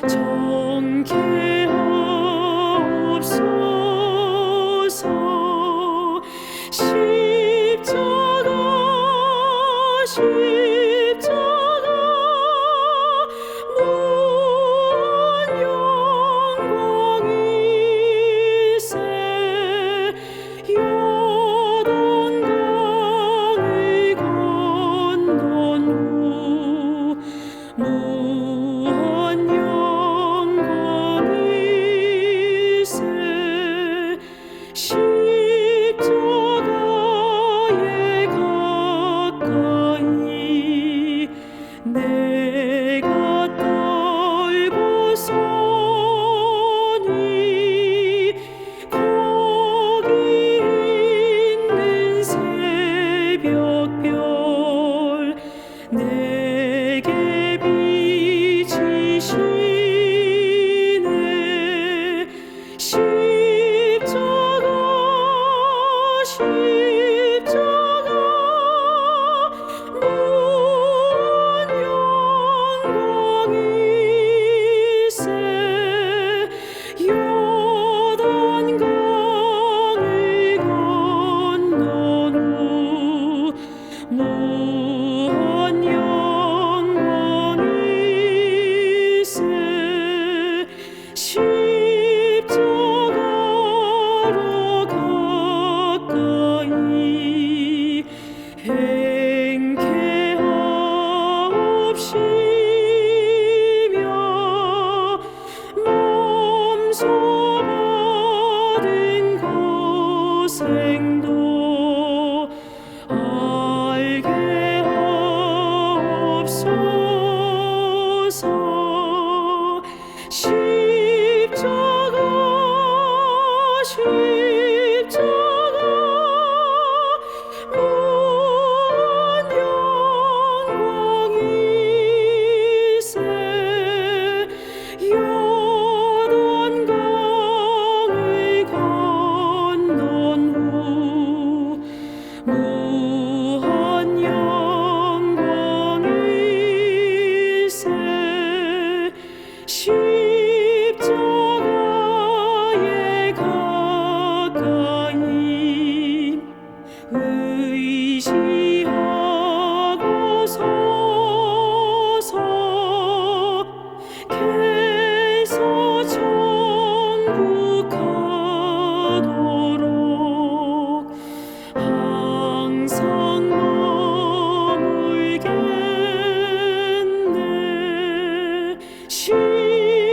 정케하옵소서. 십자가 십자가 무한 영광이세. 요단강을 건넌 후 무한 영광이세. 십자가에 가까이 내가 떨고서니 거기 있는 새벽별 내게 비치시네. 십자가 십자가 무한 영광이세. 요단강을 건넌 후 무한 영광이세. 십자가로 가까이 행케하옵시며 몸소 받은 고생도 알게 하옵소서. 십자가 십자가 무한 영광이세. 요단강을 건넌 후 무한 영광이세. 십자가에 가까이 의지하고 서서 계속 정복하도록 항상 머물겠네. 십자가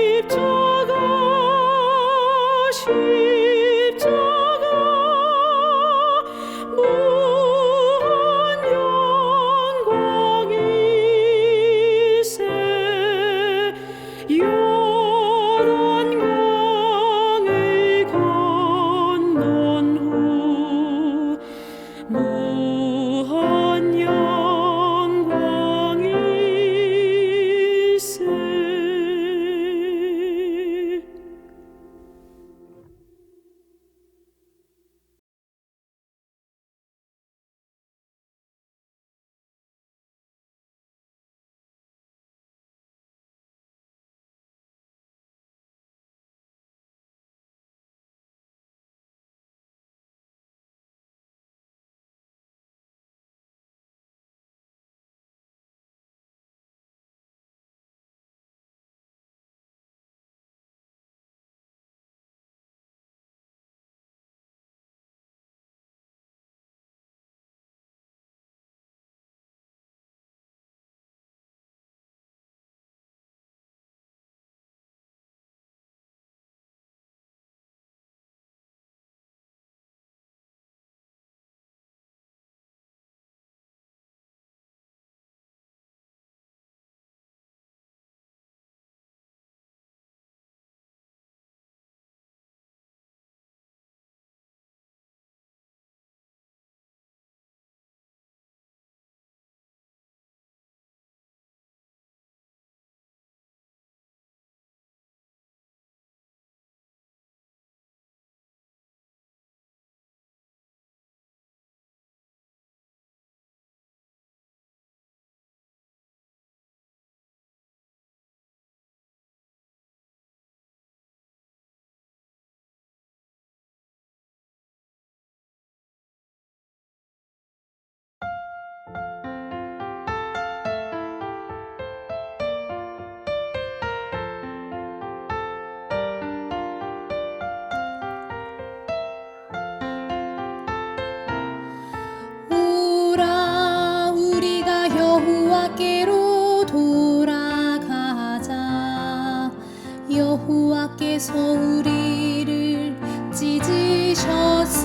여호와께서 우리를 찢으셨으나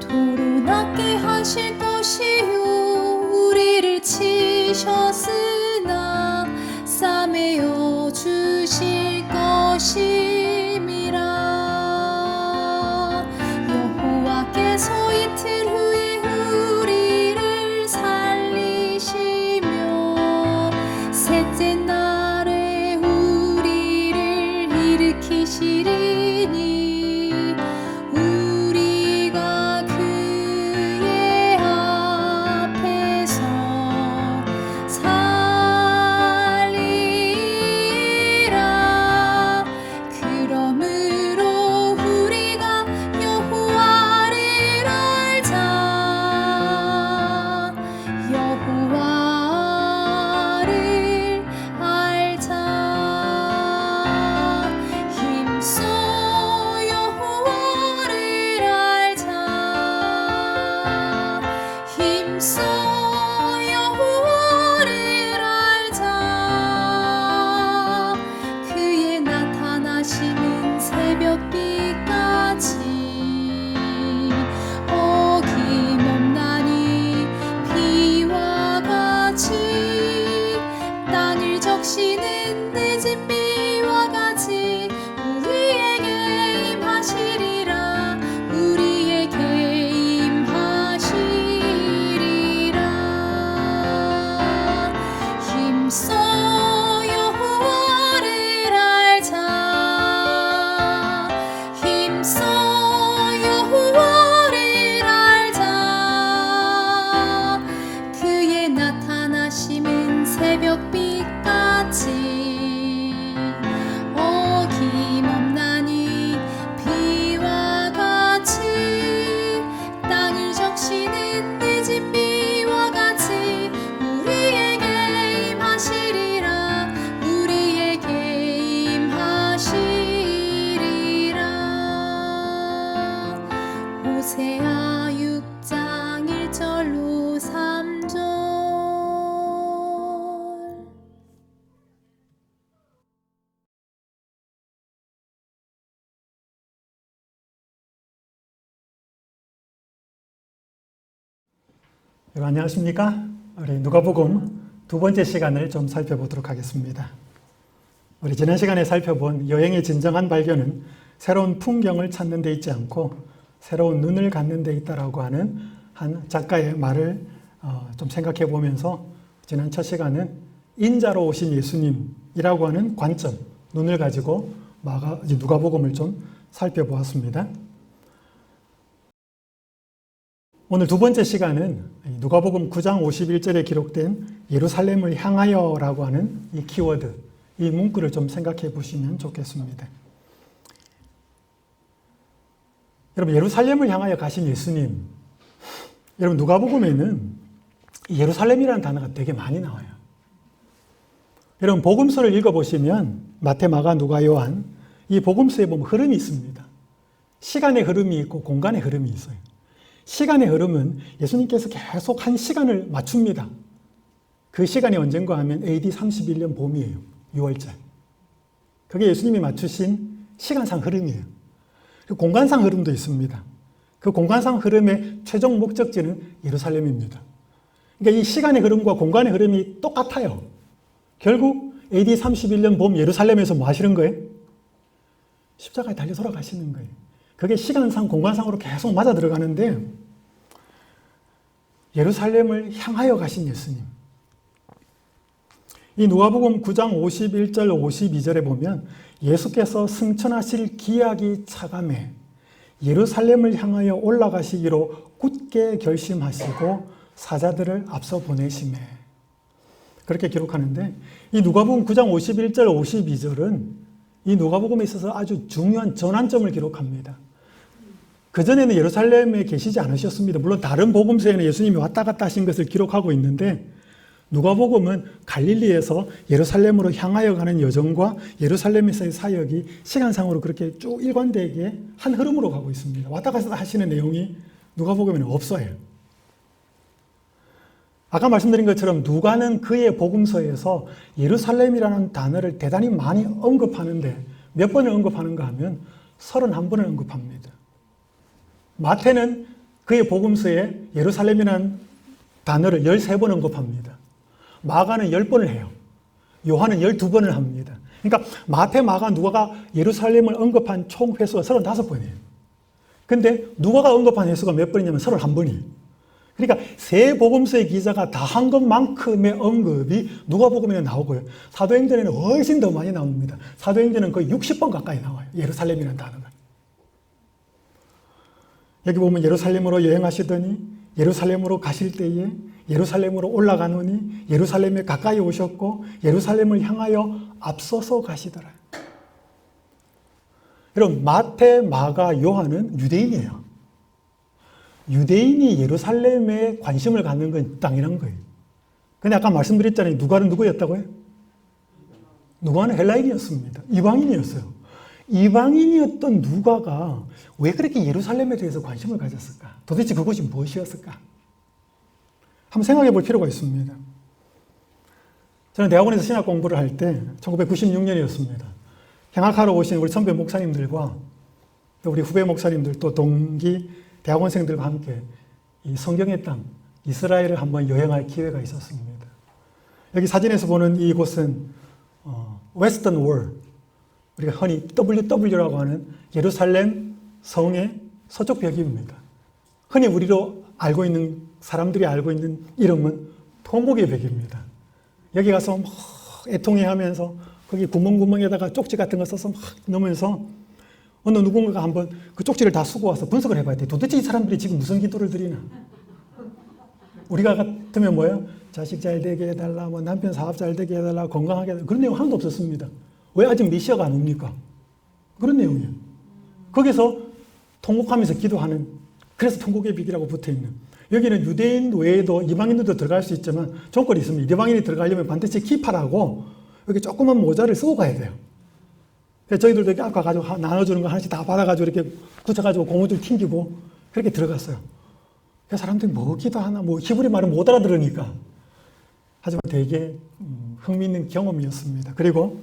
도로 낫게 하실 것이요 우리를 치셨으나 싸매어 주실 것임이라. 여호와께서 이틀 후에 우리를 살리시며 셋째 날에 우리를 일으키시리니 우리가 그의 앞에서 살리라. 그러므로 우리가 여호와를 알자. 여호와를 알자. 힘써 여호와를 알자. 힘써 여호와를 알자. 그의 나타나심은 새벽빛까지 어김없나니 비와 같이 땅을 적시는 늦은 비와 같이 우리에게 임하시리라. 우리에게 임하시리라. 힘써 여호와를 알자. 힘써 여호와를 알자. 그의 나타나심은 새벽빛같이 어김없나니 비와 같이 땅을 적시는 늦은 비와 같이 우리에게 임하시리라. 우리에게 임하시리라. 호세아 6장 1절로 3절. 여러분 안녕하십니까? 우리 누가복음 두 번째 시간을 좀 살펴보도록 하겠습니다. 우리 지난 시간에 살펴본 여행의 진정한 발견은 새로운 풍경을 찾는 데 있지 않고 새로운 눈을 갖는 데 있다라고 하는 한 작가의 말을 좀 생각해 보면서 지난 첫 시간은 인자로 오신 예수님이라고 하는 관점, 눈을 가지고 누가복음을 좀 살펴보았습니다. 오늘 두 번째 시간은 누가복음 9장 51절에 기록된 예루살렘을 향하여라고 하는 이 키워드, 이 문구를 좀 생각해 보시면 좋겠습니다. 여러분, 예루살렘을 향하여 가신 예수님, 여러분 누가복음에는 예루살렘이라는 단어가 되게 많이 나와요. 여러분 복음서를 읽어보시면 마태, 마가, 누가, 요한 이 복음서에 보면 흐름이 있습니다. 시간의 흐름이 있고 공간의 흐름이 있어요. 시간의 흐름은 예수님께서 계속 한 시간을 맞춥니다. 그 시간이 언젠가 하면 AD 31년 봄이에요. 6월달. 그게 예수님이 맞추신 시간상 흐름이에요. 공간상 흐름도 있습니다. 그 공간상 흐름의 최종 목적지는 예루살렘입니다. 그러니까 이 시간의 흐름과 공간의 흐름이 똑같아요. 결국 AD 31년 봄 예루살렘에서 뭐 하시는 거예요? 십자가에 달려 돌아가시는 거예요. 그게 시간상, 공간상으로 계속 맞아 들어가는데 예루살렘을 향하여 가신 예수님. 이 누가복음 9장 51절, 52절에 보면 예수께서 승천하실 기약이 차감해 예루살렘을 향하여 올라가시기로 굳게 결심하시고 사자들을 앞서 보내시매. 그렇게 기록하는데 이 누가복음 9장 51절, 52절은 이 누가복음에 있어서 아주 중요한 전환점을 기록합니다. 그전에는 예루살렘에 계시지 않으셨습니다. 물론 다른 복음서에는 예수님이 왔다 갔다 하신 것을 기록하고 있는데 누가복음은 갈릴리에서 예루살렘으로 향하여 가는 여정과 예루살렘에서의 사역이 시간상으로 그렇게 쭉 일관되게 한 흐름으로 가고 있습니다. 왔다 갔다 하시는 내용이 누가복음에는 없어요. 아까 말씀드린 것처럼 누가는 그의 복음서에서 예루살렘이라는 단어를 대단히 많이 언급하는데 몇 번을 언급하는가 하면 31번을 언급합니다. 마태는 그의 복음서에 예루살렘이라는 단어를 13번 언급합니다. 마가는 10번을 해요. 요한은 12번을 합니다. 그러니까 마태, 마가, 누가가 예루살렘을 언급한 총 횟수가 35번이에요. 근데 누가가 언급한 횟수가 몇 번이냐면 31번이에요. 그러니까 세 복음서의 기자가 다 한 것만큼의 언급이 누가복음에는 나오고요. 사도행전에는 훨씬 더 많이 나옵니다. 사도행전은 거의 60번 가까이 나와요. 예루살렘이라는 단어가. 여기 보면 예루살렘으로 여행하시더니 예루살렘으로 가실 때에 예루살렘으로 올라가노니 예루살렘에 가까이 오셨고 예루살렘을 향하여 앞서서 가시더라. 여러분, 마태, 마가, 요한은 유대인이에요. 유대인이 예루살렘에 관심을 갖는 건 당연한 거예요. 근데 아까 말씀드렸잖아요. 누가는 누구였다고요? 누가는 헬라인이었습니다. 이방인이었어요. 이방인이었던 누가가 왜 그렇게 예루살렘에 대해서 관심을 가졌을까? 도대체 그것이 무엇이었을까? 한번 생각해 볼 필요가 있습니다. 저는 대학원에서 신학 공부를 할 때 1996년이었습니다. 향학하러 오신 우리 선배 목사님들과 우리 후배 목사님들 또 동기 대학원생들과 함께 이 성경의 땅 이스라엘을 한번 여행할 기회가 있었습니다. 여기 사진에서 보는 이곳은 웨스턴 월, 우리가 흔히 WW라고 하는 예루살렘 성의 서쪽 벽입니다. 흔히 우리로 알고 있는 사람들이 알고 있는 이름은 통곡의 벽입니다. 여기 가서 막 애통해하면서 거기 구멍구멍에다가 쪽지 같은 거 써서 막 넣으면서 어느 누군가가 한번 그 쪽지를 다 쓰고 와서 분석을 해봐야 돼. 도대체 이 사람들이 지금 무슨 기도를 드리나? 우리가 같으면 뭐예요? 자식 잘 되게 해달라, 뭐 남편 사업 잘 되게 해달라, 건강하게 해달라. 그런 내용 하나도 없었습니다. 왜 아직 메시아가 안 옵니까? 그런 내용이에요. 거기서 통곡하면서 기도하는, 그래서 통곡의 벽이라고 붙어있는. 여기는 유대인 외에도 이방인들도 들어갈 수 있지만 조건이 있습니다. 이방인이 들어가려면 반드시 키파라고 여기 조그만 모자를 쓰고 가야 돼요. 그래서 저희들도 이렇게 아까 가지고 나눠주는 거 하나씩 다 받아가지고 이렇게 붙여가지고 고무줄 튕기고 그렇게 들어갔어요. 그래서 사람들이 뭐 기도하나, 뭐 히브리 말은 못 알아들으니까. 하지만 되게 흥미있는 경험이었습니다. 그리고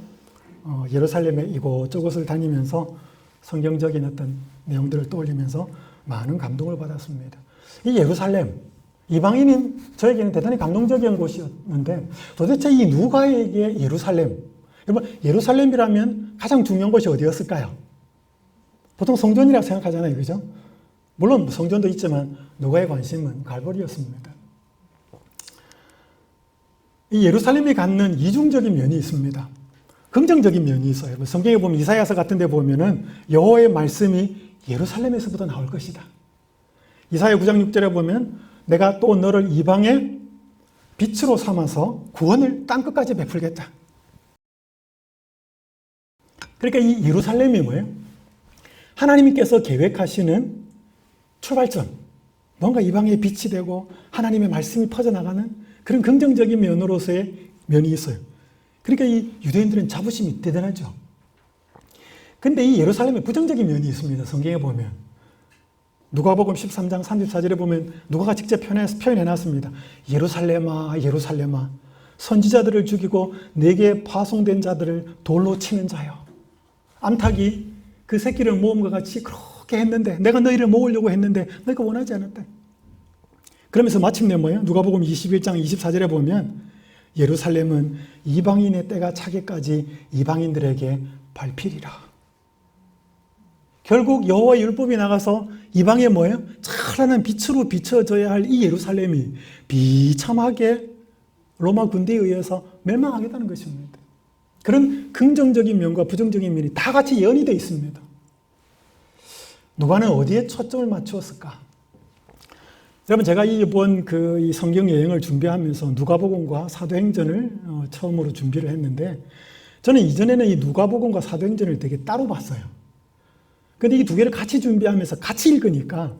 예루살렘의 이곳저곳을 다니면서 성경적인 어떤 내용들을 떠올리면서 많은 감동을 받았습니다. 이 예루살렘, 이방인인 저에게는 대단히 감동적인 곳이었는데 도대체 이 누가에게 예루살렘, 여러분 예루살렘이라면 가장 중요한 곳이 어디였을까요? 보통 성전이라고 생각하잖아요. 그죠? 물론 성전도 있지만 누가의 관심은 갈보리였습니다. 이 예루살렘이 갖는 이중적인 면이 있습니다. 긍정적인 면이 있어요. 성경에 보면 이사야서 같은 데 보면은 여호와의 말씀이 예루살렘에서부터 나올 것이다. 이사야 9장 6절에 보면 내가 또 너를 이방의 빛으로 삼아서 구원을 땅끝까지 베풀겠다. 그러니까 이 예루살렘이 뭐예요? 하나님께서 계획하시는 출발점, 뭔가 이방의 빛이 되고 하나님의 말씀이 퍼져나가는 그런 긍정적인 면으로서의 면이 있어요. 그러니까 이 유대인들은 자부심이 대단하죠. 근데 이 예루살렘에 부정적인 면이 있습니다. 성경에 보면. 누가복음 13장 34절에 보면 누가가 직접 표현해놨습니다. 예루살렘아 예루살렘아 선지자들을 죽이고 내게 파송된 자들을 돌로 치는 자여. 암탉이 그 새끼를 모은 것 같이 그렇게 했는데 내가 너희를 모으려고 했는데 너희가 원하지 않았다. 그러면서 마침내 뭐예요? 누가복음 21장 24절에 보면 예루살렘은 이방인의 때가 차기까지 이방인들에게 밟히리라. 결국 여호와의 율법이 나가서 이방에 뭐예요? 찬란한 빛으로 비춰져야 할 이 예루살렘이 비참하게 로마 군대에 의해서 멸망하겠다는 것입니다. 그런 긍정적인 면과 부정적인 면이 다 같이 연이되어 있습니다. 누가는 어디에 초점을 맞추었을까? 여러분, 제가 이번 이 성경 여행을 준비하면서 누가복음과 사도행전을 처음으로 준비를 했는데 저는 이전에는 이 누가복음과 사도행전을 되게 따로 봤어요. 근데 이 두 개를 같이 준비하면서 같이 읽으니까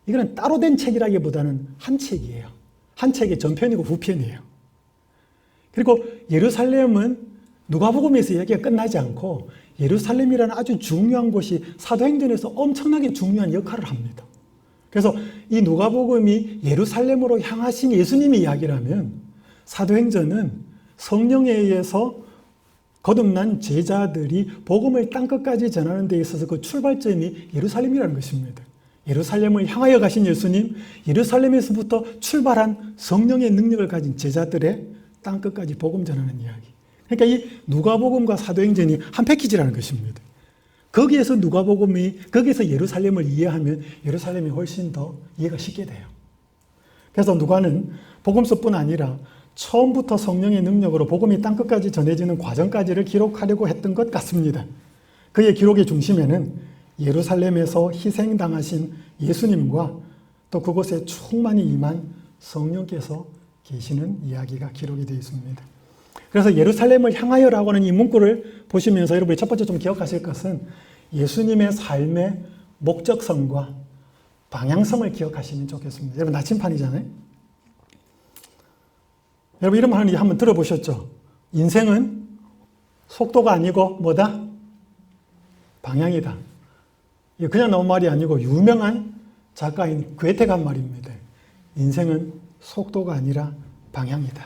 이거는 따로 된 책이라기보다는 한 책이에요. 한 책의 전편이고 후편이에요. 그리고 예루살렘은 누가복음에서 이야기가 끝나지 않고 예루살렘이라는 아주 중요한 곳이 사도행전에서 엄청나게 중요한 역할을 합니다. 그래서 이 누가복음이 예루살렘으로 향하신 예수님의 이야기라면 사도행전은 성령에 의해서 거듭난 제자들이 복음을 땅끝까지 전하는 데 있어서 그 출발점이 예루살렘이라는 것입니다. 예루살렘을 향하여 가신 예수님, 예루살렘에서부터 출발한 성령의 능력을 가진 제자들의 땅끝까지 복음 전하는 이야기. 그러니까 이 누가복음과 사도행전이 한 패키지라는 것입니다. 거기에서 거기에서 예루살렘을 이해하면 예루살렘이 훨씬 더 이해가 쉽게 돼요. 그래서 누가는 복음서뿐 아니라 처음부터 성령의 능력으로 복음이 땅끝까지 전해지는 과정까지를 기록하려고 했던 것 같습니다. 그의 기록의 중심에는 예루살렘에서 희생당하신 예수님과 또 그곳에 충만히 임한 성령께서 계시는 이야기가 기록이 되어 있습니다. 그래서 예루살렘을 향하여라고 하는 이 문구를 보시면서 여러분이 첫 번째 좀 기억하실 것은 예수님의 삶의 목적성과 방향성을 기억하시면 좋겠습니다. 여러분 나침판이잖아요. 여러분 이런 말 한번 들어보셨죠? 인생은 속도가 아니고 뭐다? 방향이다. 이게 그냥 나온 말이 아니고 유명한 작가인 괴테가 한 말입니다. 인생은 속도가 아니라 방향이다.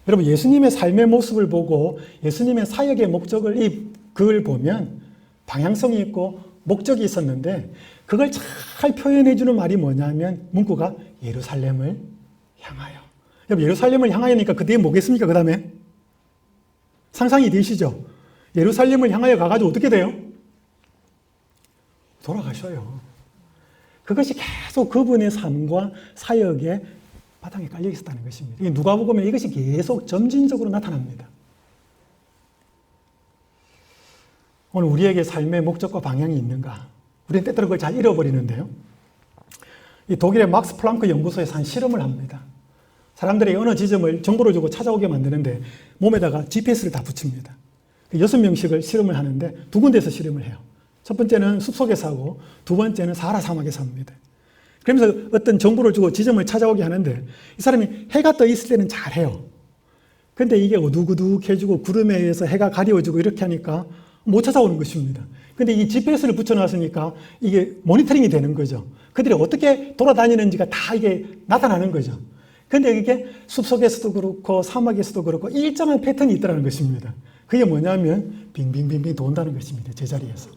여러분 예수님의 삶의 모습을 보고 예수님의 사역의 목적을 그걸 보면 방향성이 있고 목적이 있었는데 그걸 잘 표현해 주는 말이 뭐냐면 문구가 예루살렘을 향하여. 여러분 예루살렘을 향하여니까 그 뒤에 뭐겠습니까? 그 다음에 상상이 되시죠? 예루살렘을 향하여 가가지고 어떻게 돼요? 돌아가셔요. 그것이 계속 그분의 삶과 사역의 바탕에 깔려 있었다는 것입니다. 누가복음에 이것이 계속 점진적으로 나타납니다. 오늘 우리에게 삶의 목적과 방향이 있는가? 우리는 때때로 그걸 잘 잃어버리는데요. 이 독일의 막스 플랑크 연구소에서 한 실험을 합니다. 사람들이 어느 지점을 정보를 주고 찾아오게 만드는데 몸에다가 GPS를 다 붙입니다. 6명씩을 실험을 하는데 두 군데에서 실험을 해요. 첫 번째는 숲속에서 하고 두 번째는 사하라 사막에서 합니다. 그러면서 어떤 정보를 주고 지점을 찾아오게 하는데 이 사람이 해가 떠 있을 때는 잘해요. 근데 이게 어둑어둑해지고 구름에 의해서 해가 가려지고 이렇게 하니까 못 찾아오는 것입니다. 근데 이 GPS를 붙여놨으니까 이게 모니터링이 되는 거죠. 그들이 어떻게 돌아다니는지가 다 이게 나타나는 거죠. 근데 이게 숲속에서도 그렇고 사막에서도 그렇고 일정한 패턴이 있다는 것입니다. 그게 뭐냐면 빙빙빙빙 돈다는 것입니다. 제자리에서.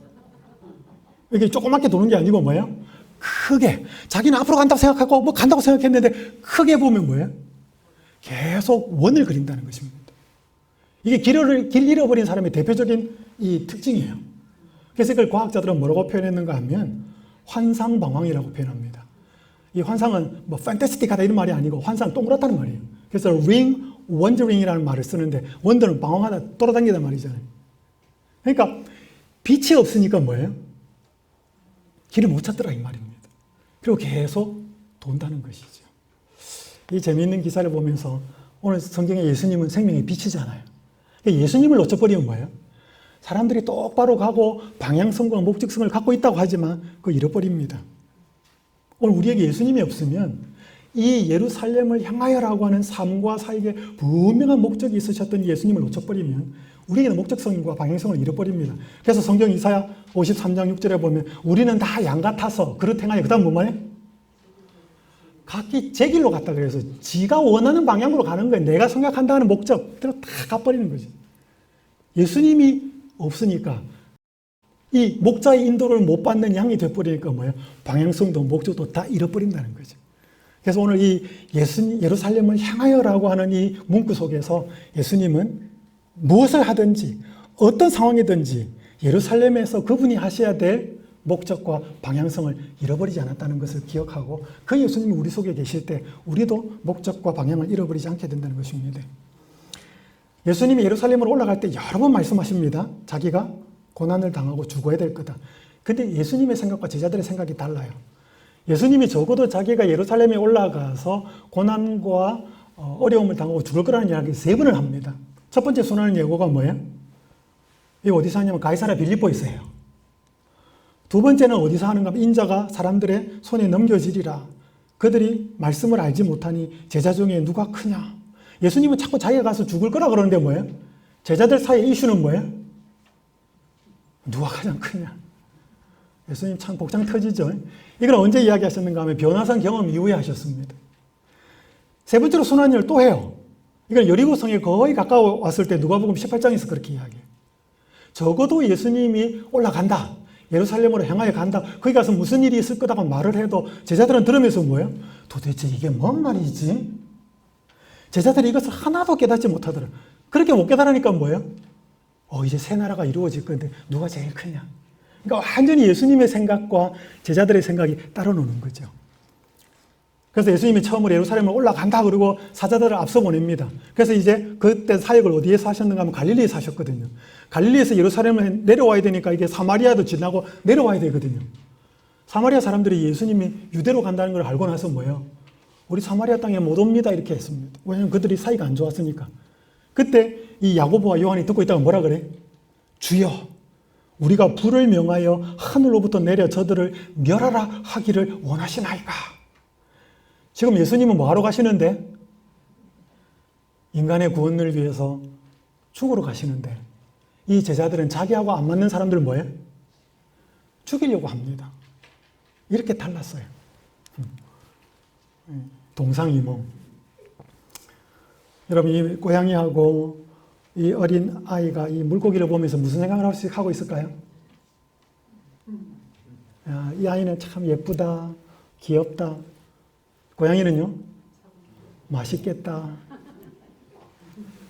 이게 조그맣게 도는 게 아니고 뭐예요? 크게. 자기는 앞으로 간다고 생각하고 뭐 간다고 생각했는데 크게 보면 뭐예요? 계속 원을 그린다는 것입니다. 이게 길 잃어버린 사람의 대표적인 이 특징이에요. 그래서 이걸 과학자들은 뭐라고 표현했는가 하면 환상방황이라고 표현합니다. 이 환상은 뭐 판타스틱하다 이런 말이 아니고 환상 동그랗다는 말이에요. 그래서 ring, wondering이라는 말을 쓰는데 원더는 방황하다 돌아다니다 말이잖아요. 그러니까 빛이 없으니까 뭐예요? 길을 못 찾더라 이 말입니다. 그리고 계속 돈다는 것이죠. 이 재미있는 기사를 보면서 오늘 성경에 예수님은 생명의 빛이잖아요. 예수님을 놓쳐버리면 뭐예요? 사람들이 똑바로 가고 방향성과 목적성을 갖고 있다고 하지만 그걸 잃어버립니다. 오늘 우리에게 예수님이 없으면 이 예루살렘을 향하여라고 하는 삶과 사역에 분명한 목적이 있으셨던 예수님을 놓쳐버리면 우리에게는 목적성과 방향성을 잃어버립니다. 그래서 성경 이사야 53장 6절에 보면 우리는 다 양 같아서 그릇 행하여 그 다음 뭐 말해? 각기 제 길로 갔다 그래서 지가 원하는 방향으로 가는 거예요. 내가 생각한다는 목적대로 다 가버리는 거지. 예수님이 없으니까 이 목자의 인도를 못 받는 양이 돼버리니까 뭐예요? 방향성도 목적도 다 잃어버린다는 거죠. 그래서 오늘 이 예루살렘을 향하여라고 하는 이 문구 속에서 예수님은 무엇을 하든지 어떤 상황이든지 예루살렘에서 그분이 하셔야 될 목적과 방향성을 잃어버리지 않았다는 것을 기억하고 그 예수님이 우리 속에 계실 때 우리도 목적과 방향을 잃어버리지 않게 된다는 것입니다. 예수님이 예루살렘으로 올라갈 때 여러 번 말씀하십니다. 자기가 고난을 당하고 죽어야 될 거다. 근데 예수님의 생각과 제자들의 생각이 달라요. 예수님이 적어도 자기가 예루살렘에 올라가서 고난과 어려움을 당하고 죽을 거라는 이야기 3번을 합니다. 첫 번째 순환의 예고가 뭐예요? 이 어디서 하냐면 가이사랴 빌립보에서 해요. 두 번째는 어디서 하는가 하면 인자가 사람들의 손에 넘겨지리라. 그들이 말씀을 알지 못하니 제자 중에 누가 크냐. 예수님은 자꾸 자기가 가서 죽을 거라 그러는데 뭐예요? 제자들 사이의 이슈는 뭐예요? 누가 가장 크냐. 예수님 참 복장 터지죠. 이걸 언제 이야기하셨는가 하면 변화산 경험 이후에 하셨습니다. 세 번째로 순환 일을 또 해요. 이건 여리고성에 거의 가까워 왔을 때 누가복음 18장에서 그렇게 이야기해요. 적어도 예수님이 올라간다. 예루살렘으로 향하여 간다. 거기 가서 무슨 일이 있을 거다고 말을 해도 제자들은 들으면서 뭐예요? 도대체 이게 뭔 말이지? 제자들이 이것을 하나도 깨닫지 못하더라. 그렇게 못 깨달으니까 뭐예요? 이제 새 나라가 이루어질 건데 누가 제일 크냐? 그러니까 완전히 예수님의 생각과 제자들의 생각이 따로 노는 거죠. 그래서 예수님이 처음으로 예루살렘을 올라간다 그러고 사자들을 앞서 보냅니다. 그래서 이제 그때 사역을 어디에서 하셨는가 하면 갈릴리에서 하셨거든요. 갈릴리에서 예루살렘을 내려와야 되니까 이게 사마리아도 지나고 내려와야 되거든요. 사마리아 사람들이 예수님이 유대로 간다는 걸 알고 나서 뭐예요? 우리 사마리아 땅에 못 옵니다 이렇게 했습니다. 왜냐하면 그들이 사이가 안 좋았으니까. 그때 이 야고보와 요한이 듣고 있다가 뭐라 그래? 주여, 우리가 불을 명하여 하늘로부터 내려 저들을 멸하라 하기를 원하시나이까? 지금 예수님은 뭐하러 가시는데? 인간의 구원을 위해서 죽으러 가시는데 이 제자들은 자기하고 안 맞는 사람들 뭐예요? 죽이려고 합니다. 이렇게 달랐어요. 동상이몽. 여러분, 이 고양이하고 이 어린 아이가 이 물고기를 보면서 무슨 생각을 하고 있을까요? 야, 이 아이는 참 예쁘다, 귀엽다. 고양이는요? 맛있겠다.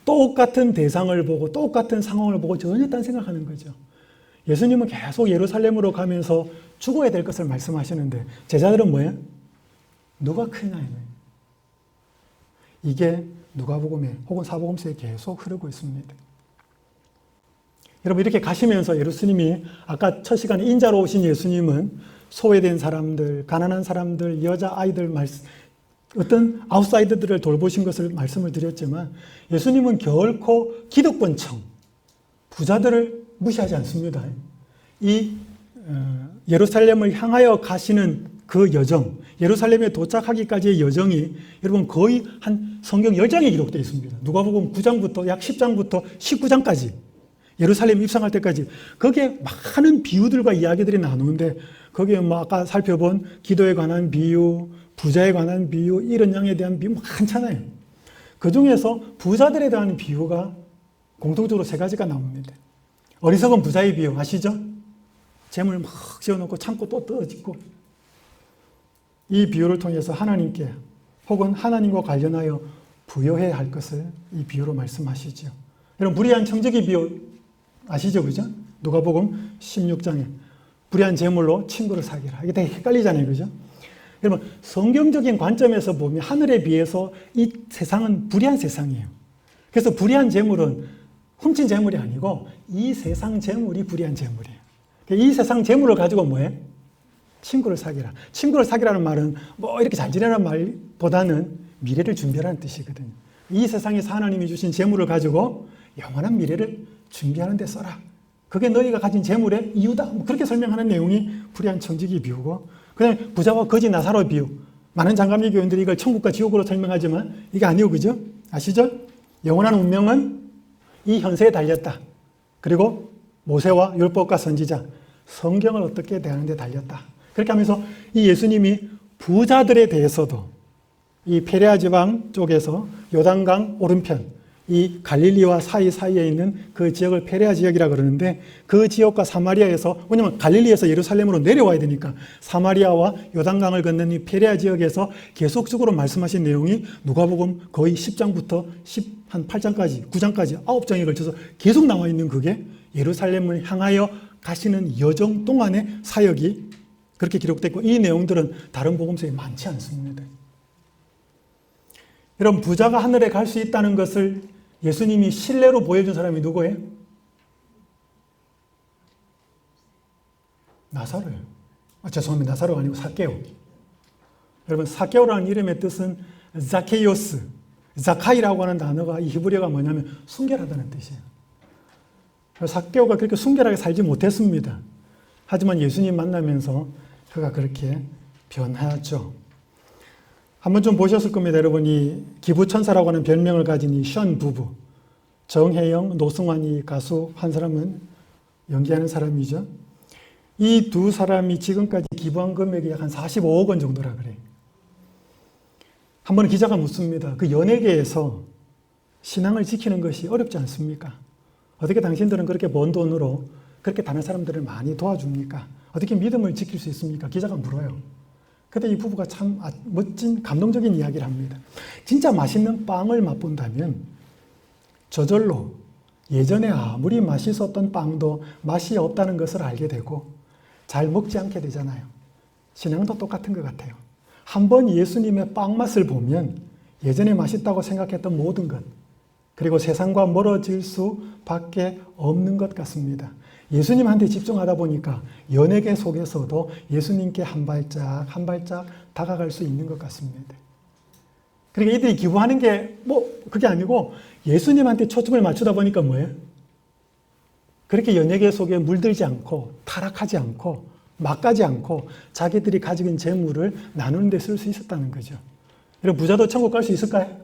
똑같은 대상을 보고 똑같은 상황을 보고 전혀 딴 생각하는 거죠. 예수님은 계속 예루살렘으로 가면서 죽어야 될 것을 말씀하시는데 제자들은 뭐예요? 누가 크냐? 이게 누가복음에 혹은 사복음서에 계속 흐르고 있습니다. 여러분, 이렇게 가시면서 예수님이 아까 첫 시간에 인자로 오신 예수님은 소외된 사람들, 가난한 사람들, 여자, 아이들, 어떤 아웃사이더들을 돌보신 것을 말씀을 드렸지만 예수님은 결코 기득권층, 부자들을 무시하지 않습니다. 이 예루살렘을 향하여 가시는 그 여정, 예루살렘에 도착하기까지의 여정이 여러분 거의 한 성경 10장에 기록되어 있습니다. 누가복음 9장부터 약 10장부터 19장까지 예루살렘 입성할 때까지 거기에 많은 비유들과 이야기들이 나누는데 거기에 뭐 아까 살펴본 기도에 관한 비유, 부자에 관한 비유, 이런 양에 대한 비유 많잖아요. 그 중에서 부자들에 대한 비유가 공통적으로 3가지가 나옵니다. 어리석은 부자의 비유 아시죠? 재물 막 지어놓고 참고 또 떨어지고. 이 비유를 통해서 하나님께 혹은 하나님과 관련하여 부여해야 할 것을 이 비유로 말씀하시죠. 여러분, 불의한 청지기 비유 아시죠? 그죠? 누가복음 16장에 불의한 재물로 친구를 사귀라. 이게 되게 헷갈리잖아요. 그죠? 여러분, 성경적인 관점에서 보면 하늘에 비해서 이 세상은 불의한 세상이에요. 그래서 불의한 재물은 훔친 재물이 아니고 이 세상 재물이 불의한 재물이에요. 이 세상 재물을 가지고 뭐해? 친구를 사귀라. 친구를 사귀라는 말은 뭐 이렇게 잘 지내라는 말보다는 미래를 준비하라는 뜻이거든요. 이 세상에서 하나님이 주신 재물을 가지고 영원한 미래를 준비하는 데 써라. 그게 너희가 가진 재물의 이유다. 뭐 그렇게 설명하는 내용이 불의한 청지기 비유고, 그 다음에 부자와 거지 나사로 비유. 많은 장감리 교인들이 이걸 천국과 지옥으로 설명하지만 이게 아니오. 그죠? 아시죠? 영원한 운명은 이 현세에 달렸다. 그리고 모세와 율법과 선지자, 성경을 어떻게 대하는 데 달렸다. 그렇게 하면서 이 예수님이 부자들에 대해서도 이 페레아 지방 쪽에서 요단강 오른편, 이 갈릴리와 사이사이에 있는 그 지역을 페레아 지역이라 그러는데 그 지역과 사마리아에서, 왜냐면 갈릴리에서 예루살렘으로 내려와야 되니까 사마리아와 요단강을 건넌 이 페레아 지역에서 계속적으로 말씀하신 내용이 누가복음 거의 10장부터 한 8장까지, 9장까지 9장에 걸쳐서 계속 나와 있는 그게 예루살렘을 향하여 가시는 여정 동안의 사역이 그렇게 기록됐고, 이 내용들은 다른 복음서에 많지 않습니다. 여러분, 부자가 하늘에 갈 수 있다는 것을 예수님이 신뢰로 보여준 사람이 누구예요? 나사로예요. 죄송합니다. 나사로가 아니고 사케오. 여러분, 사케오라는 이름의 뜻은 자케이오스, 자카이라고 하는 단어가 이 히브리어가 뭐냐면 순결하다는 뜻이에요. 사케오가 그렇게 순결하게 살지 못했습니다. 하지만 예수님 만나면서 그가 그렇게 변하죠. 한번 좀 보셨을 겁니다. 여러분, 이 기부천사라고 하는 별명을 가진 이 션 부부, 정혜영, 노승환 이 가수 한 사람은 연기하는 사람이죠. 이 두 사람이 지금까지 기부한 금액이 약 한 45억 원 정도라 그래요. 한 번 기자가 묻습니다. 그 연예계에서 신앙을 지키는 것이 어렵지 않습니까? 어떻게 당신들은 그렇게 번 돈으로 그렇게 다른 사람들을 많이 도와줍니까? 어떻게 믿음을 지킬 수 있습니까? 기자가 물어요. 그때 이 부부가 참 멋진 감동적인 이야기를 합니다. 진짜 맛있는 빵을 맛본다면 저절로 예전에 아무리 맛있었던 빵도 맛이 없다는 것을 알게 되고 잘 먹지 않게 되잖아요. 신앙도 똑같은 것 같아요. 한번 예수님의 빵 맛을 보면 예전에 맛있다고 생각했던 모든 것, 그리고 세상과 멀어질 수밖에 없는 것 같습니다. 예수님한테 집중하다 보니까 연예계 속에서도 예수님께 한 발짝 한 발짝 다가갈 수 있는 것 같습니다. 그러니까 이들이 기부하는 게 그게 아니고 예수님한테 초점을 맞추다 보니까 뭐예요? 그렇게 연예계 속에 물들지 않고 타락하지 않고 막가지 않고 자기들이 가지고 있는 재물을 나누는 데 쓸 수 있었다는 거죠. 여러분, 부자도 천국 갈 수 있을까요?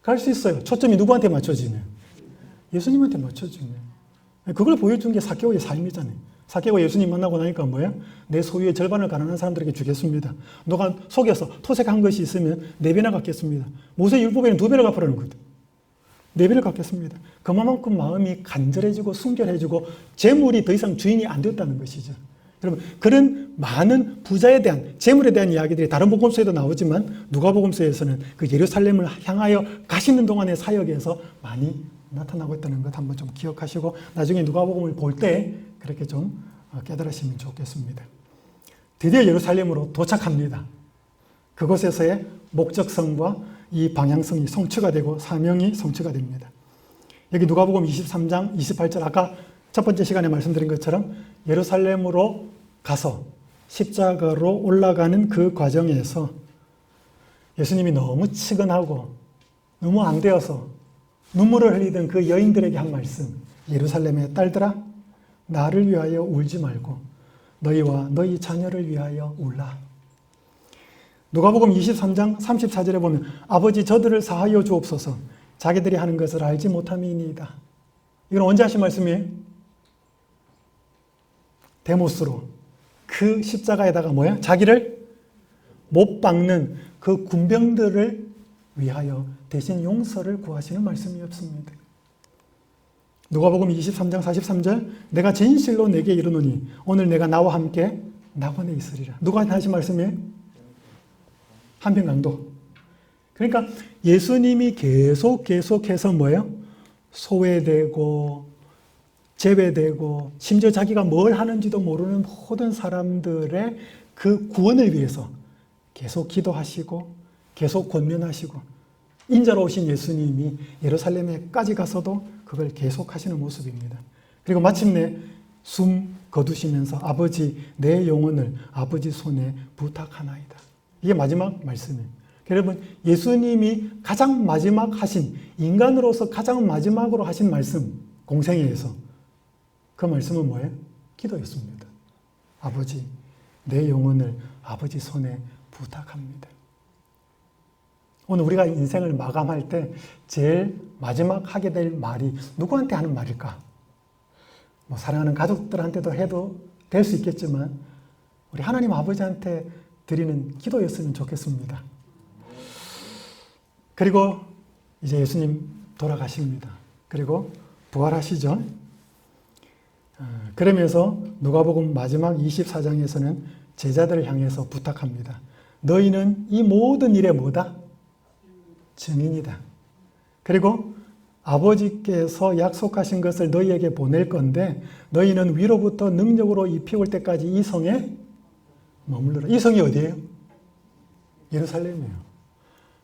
갈 수 있어요. 초점이 누구한테 맞춰지면? 예수님한테 맞춰지면. 그걸 보여준 게 삭개오의 삶이잖아요. 삭개오가 예수님 만나고 나니까 뭐예요? 내 소유의 절반을 가난한 사람들에게 주겠습니다. 너가 속여서 토색한 것이 있으면 4배나 갚겠습니다. 모세율법에는 2배를 갚으라는 거거든. 4배를 갚겠습니다. 그만큼 마음이 간절해지고 순결해지고 재물이 더 이상 주인이 안 됐다는 것이죠. 여러분, 그런 많은 부자에 대한, 재물에 대한 이야기들이 다른 복음서에도 나오지만 누가복음서에서는 그 예루살렘을 향하여 가시는 동안의 사역에서 많이 나타나고 있다는 것 한번 좀 기억하시고 나중에 누가복음을 볼 때 그렇게 좀 깨달으시면 좋겠습니다. 드디어 예루살렘으로 도착합니다. 그곳에서의 목적성과 이 방향성이 성취가 되고 사명이 성취가 됩니다. 여기 누가복음 23장 28절, 아까 첫 번째 시간에 말씀드린 것처럼 예루살렘으로 가서 십자가로 올라가는 그 과정에서 예수님이 너무 치근하고 너무 안 되어서 눈물을 흘리던 그 여인들에게 한 말씀, 예루살렘의 딸들아, 나를 위하여 울지 말고 너희와 너희 자녀를 위하여 울라. 누가복음 23장 34절에 보면 아버지 저들을 사하여 주옵소서, 자기들이 하는 것을 알지 못함이니이다. 이건 언제 하신 말씀이에요? 데모스로 그 십자가에다가 뭐야? 자기를 못 박는 그 군병들을 위하여 대신 용서를 구하시는 말씀이었습니다. 누가복음 23장 43절, 내가 진실로 내게 이르노니 오늘 내가 나와 함께 낙원에 있으리라. 누가 하신 말씀이에요? 한평강도. 그러니까 예수님이 계속해서 뭐예요? 소외되고 제외되고 심지어 자기가 뭘 하는지도 모르는 모든 사람들의 그 구원을 위해서 계속 기도하시고 계속 권면하시고 인자로 오신 예수님이 예루살렘에까지 가서도 그걸 계속 하시는 모습입니다. 그리고 마침내 숨 거두시면서 아버지 내 영혼을 아버지 손에 부탁하나이다. 이게 마지막 말씀이에요. 여러분, 예수님이 가장 마지막 하신, 인간으로서 가장 마지막으로 하신 말씀, 공생애에서 그 말씀은 뭐예요? 기도였습니다. 아버지 내 영혼을 아버지 손에 부탁합니다. 오늘 우리가 인생을 마감할 때 제일 마지막 하게 될 말이 누구한테 하는 말일까? 사랑하는 가족들한테도 해도 될 수 있겠지만 우리 하나님 아버지한테 드리는 기도였으면 좋겠습니다. 그리고 이제 예수님 돌아가십니다. 그리고 부활하시죠. 그러면서 누가복음 마지막 24장에서는 제자들을 향해서 부탁합니다. 너희는 이 모든 일에 뭐다? 증인이다. 그리고 아버지께서 약속하신 것을 너희에게 보낼 건데 너희는 위로부터 능력으로 입혀올 때까지 이 성에 머물러라. 이 성이 어디예요? 예루살렘이에요.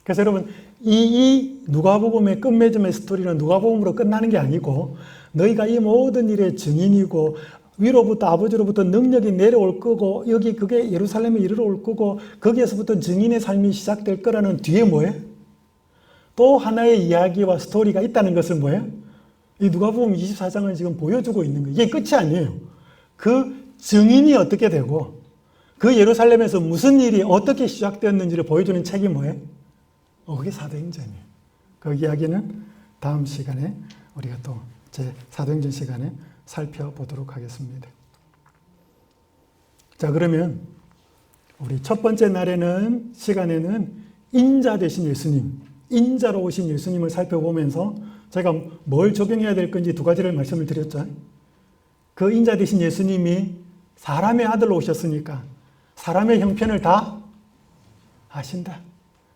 그래서 여러분, 이 누가복음의 끝맺음의 스토리는 누가복음으로 끝나는 게 아니고 너희가 이 모든 일의 증인이고 위로부터 아버지로부터 능력이 내려올 거고 여기 그게 예루살렘에 이르러 올 거고 거기에서부터 증인의 삶이 시작될 거라는 뒤에 뭐예요? 또 하나의 이야기와 스토리가 있다는 것을 뭐예요? 이 누가복음 24장을 지금 보여주고 있는 거예요. 이게 끝이 아니에요. 그 증인이 어떻게 되고 그 예루살렘에서 무슨 일이 어떻게 시작되었는지를 보여주는 책이 뭐예요? 그게 사도행전이에요. 그 이야기는 다음 시간에 우리가 또 제 사도행전 시간에 살펴보도록 하겠습니다. 자, 그러면 우리 첫 번째 시간에는 인자 되신 예수님, 인자로 오신 예수님을 살펴보면서 제가 뭘 적용해야 될 건지 두 가지를 말씀을 드렸죠. 그 인자 되신 예수님이 사람의 아들로 오셨으니까 사람의 형편을 다 아신다.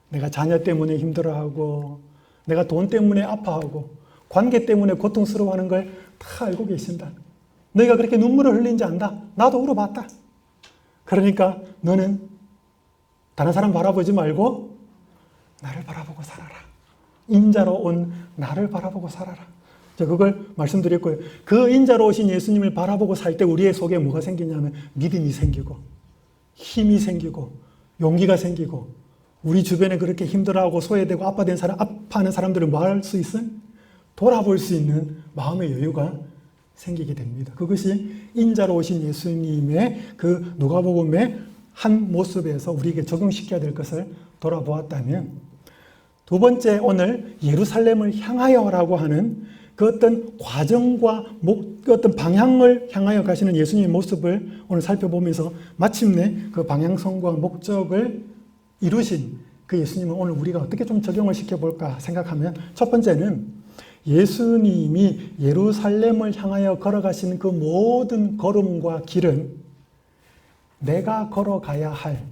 내가 자녀 때문에 힘들어하고, 내가 돈 때문에 아파하고, 관계 때문에 고통스러워하는 걸 다 알고 계신다. 너희가 그렇게 눈물을 흘린지 안다. 나도 울어봤다. 그러니까 너는 다른 사람 바라보지 말고 나를 바라보고 살아라. 인자로 온 나를 바라보고 살아라. 자, 그걸 말씀드렸고요. 그 인자로 오신 예수님을 바라보고 살 때 우리의 속에 뭐가 생기냐면 믿음이 생기고, 힘이 생기고, 용기가 생기고, 우리 주변에 그렇게 힘들어하고 소외되고 아파하는 사람들을 뭐 할 수 있음? 돌아볼 수 있는 마음의 여유가 생기게 됩니다. 그것이 인자로 오신 예수님의 그 누가복음의 한 모습에서 우리에게 적용시켜야 될 것을 돌아보았다면, 두 번째 오늘 예루살렘을 향하여라고 하는 그 어떤 과정과 그 어떤 방향을 향하여 가시는 예수님의 모습을 오늘 살펴보면서 마침내 그 방향성과 목적을 이루신 그 예수님을 오늘 우리가 어떻게 좀 적용을 시켜볼까 생각하면, 첫 번째는 예수님이 예루살렘을 향하여 걸어가시는 그 모든 걸음과 길은 내가 걸어가야 할,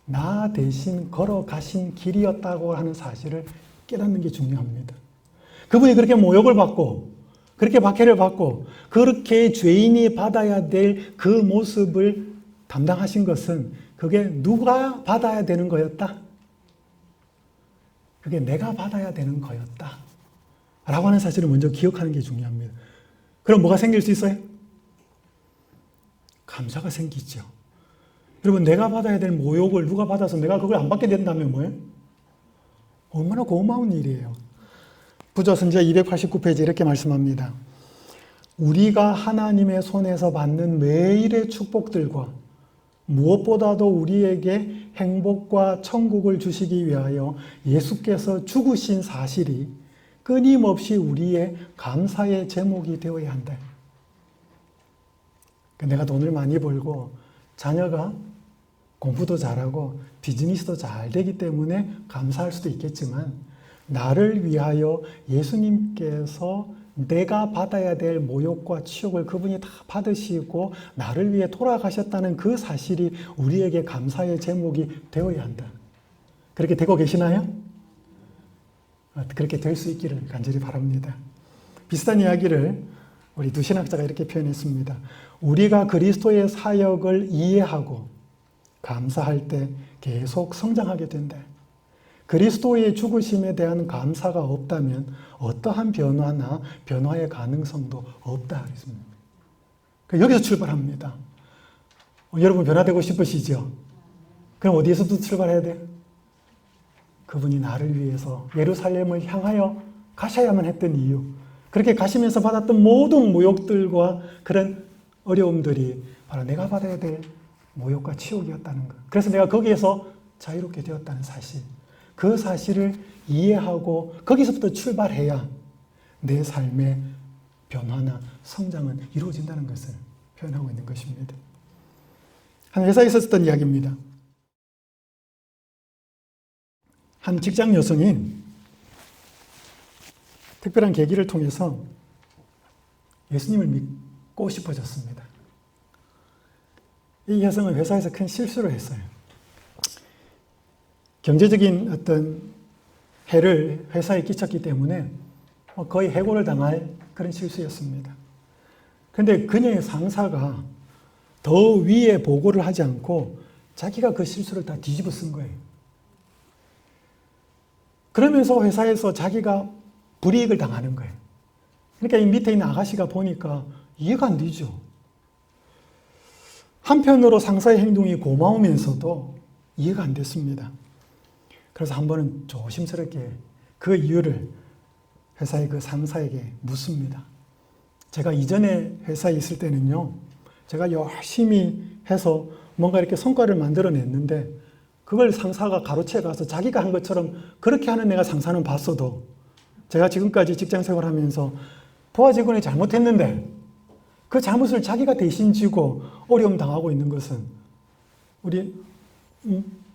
나 대신 걸어가신 길이었다고 하는 사실을 깨닫는 게 중요합니다. 그분이 그렇게 모욕을 받고, 그렇게 박해를 받고, 그렇게 죄인이 받아야 될 그 모습을 담당하신 것은 그게 누가 받아야 되는 거였다? 그게 내가 받아야 되는 거였다. 라고 하는 사실을 먼저 기억하는 게 중요합니다. 그럼 뭐가 생길 수 있어요? 감사가 생기죠. 여러분, 내가 받아야 될 모욕을 누가 받아서 내가 그걸 안 받게 된다면 뭐예요? 얼마나 고마운 일이에요. 부조선지자 289페이지 이렇게 말씀합니다. 우리가 하나님의 손에서 받는 매일의 축복들과 무엇보다도 우리에게 행복과 천국을 주시기 위하여 예수께서 죽으신 사실이 끊임없이 우리의 감사의 제목이 되어야 한다. 내가 돈을 많이 벌고 자녀가 공부도 잘하고 비즈니스도 잘 되기 때문에 감사할 수도 있겠지만, 나를 위하여 예수님께서 내가 받아야 될 모욕과 치욕을 그분이 다 받으시고 나를 위해 돌아가셨다는 그 사실이 우리에게 감사의 제목이 되어야 한다. 그렇게 되고 계시나요? 그렇게 될 수 있기를 간절히 바랍니다. 비슷한 이야기를 우리 두 신학자가 이렇게 표현했습니다. 우리가 그리스도의 사역을 이해하고 감사할 때 계속 성장하게 된다. 그리스도의 죽으심에 대한 감사가 없다면 어떠한 변화나 변화의 가능성도 없다 그랬습니다. 여기서 출발합니다. 여러분 변화되고 싶으시죠? 그럼 어디에서부터 출발해야 돼요? 그분이 나를 위해서 예루살렘을 향하여 가셔야만 했던 이유, 그렇게 가시면서 받았던 모든 모욕들과 그런 어려움들이 바로 내가 받아야 될 모욕과 치욕이었다는 것. 그래서 내가 거기에서 자유롭게 되었다는 사실, 그 사실을 이해하고 거기서부터 출발해야 내 삶의 변화나 성장은 이루어진다는 것을 표현하고 있는 것입니다. 한 회사에 있었던 이야기입니다. 한 직장 여성이 특별한 계기를 통해서 예수님을 믿고 싶어졌습니다. 이 여성은 회사에서 큰 실수를 했어요. 경제적인 어떤 해를 회사에 끼쳤기 때문에 거의 해고를 당할 그런 실수였습니다. 그런데 그녀의 상사가 더 위에 보고를 하지 않고 자기가 그 실수를 다 뒤집어 쓴 거예요. 그러면서 회사에서 자기가 불이익을 당하는 거예요. 그러니까 이 밑에 있는 아가씨가 보니까 이해가 안 되죠. 한편으로 상사의 행동이 고마우면서도 이해가 안 됐습니다. 그래서 한 번은 조심스럽게 그 이유를 회사의 그 상사에게 묻습니다. 제가 이전에 회사에 있을 때는요, 제가 열심히 해서 뭔가 이렇게 성과를 만들어냈는데 그걸 상사가 가로채 가서 자기가 한 것처럼 그렇게 하는 내가 상사는 봤어도 제가 지금까지 직장 생활하면서 부하 직원이 잘못했는데 그 잘못을 자기가 대신 지고 어려움 당하고 있는 것은 우리